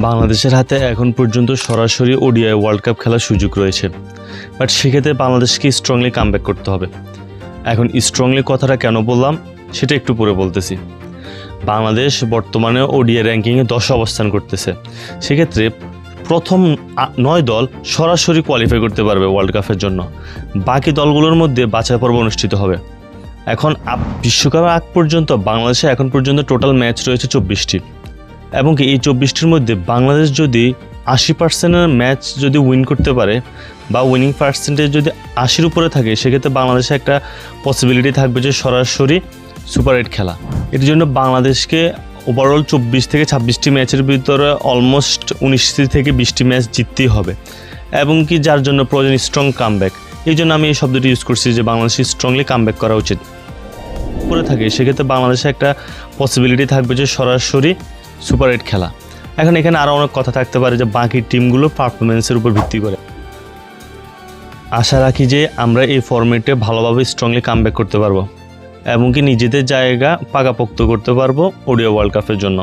বাংলাদেশের হাতে এখন পর্যন্ত সরাসরি ওডিআই ওয়ার্ল্ড কাপ খেলার সুযোগ রয়েছে, বাট সেক্ষেত্রে বাংলাদেশকে স্ট্রংলি কামব্যাক করতে হবে। এখন স্ট্রংলি কথাটা কেন বললাম সেটা একটু পরে বলতেছি। বাংলাদেশ বর্তমানে ওডিআই র্যাঙ্কিংয়ে 10 অবস্থান করতেছে। সেক্ষেত্রে প্রথম 9 দল সরাসরি কোয়ালিফাই করতে পারবে ওয়ার্ল্ড কাপের জন্য, বাকি দলগুলোর মধ্যে বাছাই পর্ব অনুষ্ঠিত হবে। এখন বিশ্বকাপের আগ পর্যন্ত বাংলাদেশে এখন পর্যন্ত টোটাল ম্যাচ রয়েছে 24টি, এবং কি এই 24টির মধ্যে বাংলাদেশ যদি 80% ম্যাচ যদি উইন করতে পারে বা উইনিং পার্সেন্টেজ যদি 80-র উপরে থাকে, সেক্ষেত্রে বাংলাদেশে একটা পসিবিলিটি থাকবে যে সরাসরি সুপার 8 খেলা। এর জন্য বাংলাদেশকে ওভারঅল 24 থেকে 26টি ম্যাচের ভিতরে অলমোস্ট 19 থেকে 20টি ম্যাচ জিততেই হবে, এবং কি যার জন্য প্রয়োজন স্ট্রং কামব্যাক। এই জন্য আমি এই শব্দটি ইউজ করছি যে বাংলাদেশে স্ট্রংলি কামব্যাক করা উচিত করে থাকে। সেক্ষেত্রে বাংলাদেশে একটা পসিবিলিটি থাকবে যে সরাসরি সুপার 8 খেলা। এখন এখানে আরও অনেক কথা থাকতে পারে যে বাকি টিমগুলোর পারফরমেন্সের উপর ভিত্তি করে। আশা রাখি যে আমরা এই ফরম্যাটে ভালোভাবে স্ট্রংলি কামব্যাক করতে পারবো এবং কি নিজেদের জায়গা পাকাপোক্ত করতে পারবো ওডিআই ওয়ার্ল্ড কাপের জন্য।